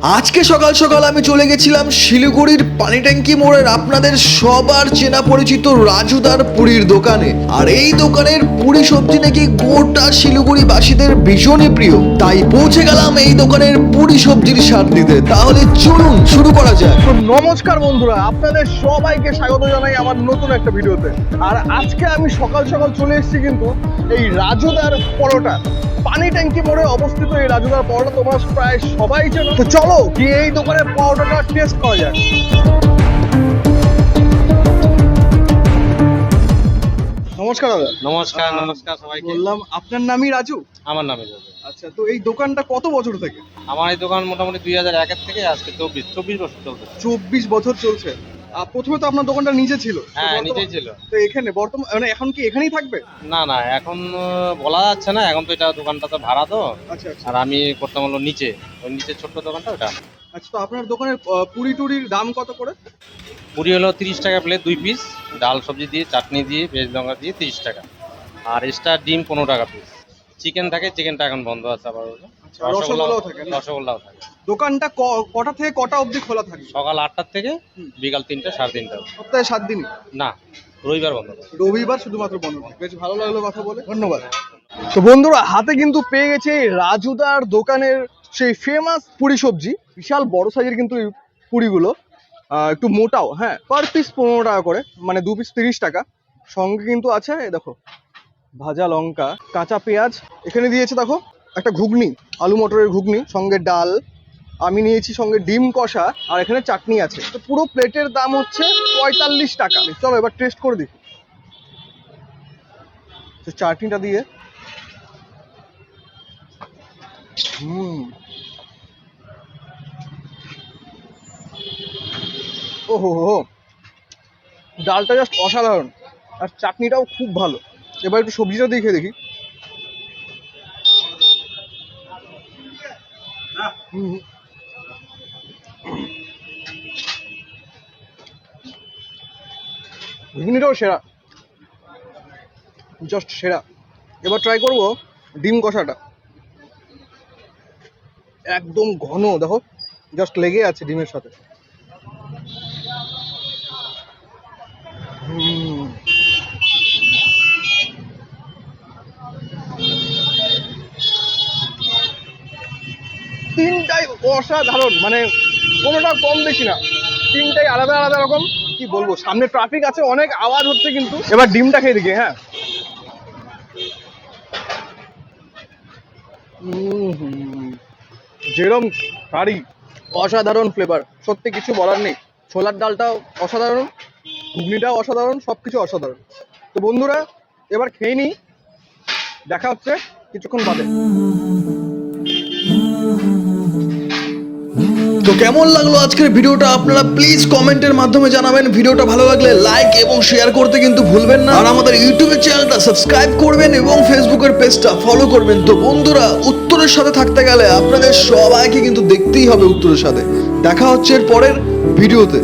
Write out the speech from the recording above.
আজকে সকাল সকাল আমি চলে গেছিলাম শিলিগুড়ির পানি ট্যাঙ্কি মোড়ের আপনাদের সবার চেনা পরিচিত রাজুদার পুরীর দোকানে। আর এই দোকানের পুরি সবজি নাকি গোটা শিলিগুড়ি বাসীদের ভীষণই প্রিয়, তাই পৌঁছে গেলাম এই দোকানের পুরি সবজির স্বাদ নিতে। তাহলে চলুন শুরু করা যাক। তো নমস্কার বন্ধুরা, আপনাদের সবাইকে স্বাগত জানাই আমার নতুন একটা ভিডিওতে। আর আজকে আমি সকাল সকাল চলে এসেছি কিন্তু এই রাজুদার পরোটা। পানি ট্যাঙ্কি মোড়ে অবস্থিত এই রাজুদার পরোটা তোমরা প্রায় সবাই চেনো। তো চলো গিয়ে এই দোকানের পরোটাটা টেস্ট করা যায়। নমস্কার দাদা। নমস্কার নমস্কার সবাইকে। বললাম আপনার নামই রাজু? আমার নামে যাবে। আচ্ছা, তো এই দোকানটা কত বছর থেকে? আমার এই দোকান মোটামুটি 2001 থেকে আজকে 24 বছর চলছে। 24 বছর চলছে। প্রথমে তো আপনার দোকানটা নিচে ছিল। হ্যাঁ, নিজেই ছিল। তো এখানে বর্তমানে এখন কি এখানেই থাকবে? না না, এখন বলা যাচ্ছে না, এখন তো এটা দোকানটা তো ভাড়া তো। আচ্ছা আচ্ছা। আর আমি করতাম হলো নিচে, ওই নিচে ছোট্ট দোকানটা ওটা। আচ্ছা, তো আপনার দোকানের পুরি টুরির দাম কত করে? পুরি হলো 30 টাকা প্লেট, 2 পিস, ডাল সবজি দিয়ে, চাটনি দিয়ে, ভেজ লঙ্কা দিয়ে 30 টাকা। আর এক্সট্রা ডিম 15 টাকা পিস। চিকেন থাকে, চিকেনটা এখন বন্ধ আছে আবার। রসগোল্লাও থাকে? রসগোল্লাও থাকে। দোকানটা কটা থেকে কটা অবধি খোলা থাকে? সকাল 8টার থেকে বিকাল 3টা, 3:30। সপ্তাহে 7 দিন? না, রবিবার বন্ধ থাকে। রবিবার শুধুমাত্র বন্ধ থাকে। বেশ ভালো লাগলো কথা বলে, ধন্যবাদ। তো বন্ধুরা, হাতে কিন্তু পেয়ে গেছে এই রাজুদার দোকানের সেই ফেমাস পুরি সবজি। বিশাল বড় সাইজের কিন্তু এই পুরিগুলো, একটু মোটাও। হ্যাঁ, পার পিস 15 টাকা করে, মানে 2 পিস 30 টাকা। সঙ্গে কিন্তু আছে এই দেখো ভাজা লঙ্কা, কাঁচা পেঁয়াজ। এখানে দিয়েছে দেখো একটা ঘুগনি, আলু মটরের ঘুগনি, সঙ্গে ডাল। আমি নিয়েছি সঙ্গে ডিম কষা, আর এখানে চাটনি আছে। তো পুরো প্লেটের দাম হচ্ছে 45 টাকা। চলো এবার টেস্ট করে দিই। তো চাটনিটা দিয়ে ওহো হো, ডালটা জাস্ট অসাধারণ, আর চাটনিটাও খুব ভালো। এবার একটু সবজিটা দিয়ে খেয়ে দেখি। ঘুগনিটাও সেরা, জাস্ট সেরা। এবার ট্রাই করব ডিম কষাটা। একদম ঘন, দেখো জাস্ট লেগে আছে ডিমের সাথে। তিনটাই অসাধারণ, মানে কোনোটা কম বেশি না, তিনটাই আলাদা আলাদা রকম। কি বলবো, সামনে ট্রাফিক আছে, অনেক আওয়াজ হচ্ছে কিন্তু। এবার ডিমটা খেয়ে দেখি। হ্যাঁ, যেরম কারি, অসাধারণ ফ্লেভার, সত্যি কিছু বলার নেই। ছোলার ডালটাও অসাধারণ, ঘুগনিটাও অসাধারণ, সবকিছু অসাধারণ। তো বন্ধুরা, এবার খেয়ে নিই, দেখা হচ্ছে কিছুক্ষণ বাদে। তো কেমন লাগলো আজকের ভিডিওটা আপনারা প্লিজ কমেন্টের মাধ্যমে জানাবেন। ভিডিওটা ভালো লাগলে লাইক এবং শেয়ার করতে কিন্তু ভুলবেন না। আর আমাদের ইউটিউবের চ্যানেলটা সাবস্ক্রাইব করবেন এবং ফেসবুকের পেজটা ফলো করবেন। তো বন্ধুরা, উত্তরের সাথে থাকতে গেলে আপনাদের সবাইকে কিন্তু দেখতেই হবে উত্তরের সাথে। দেখা হচ্ছে এর পরের ভিডিওতে।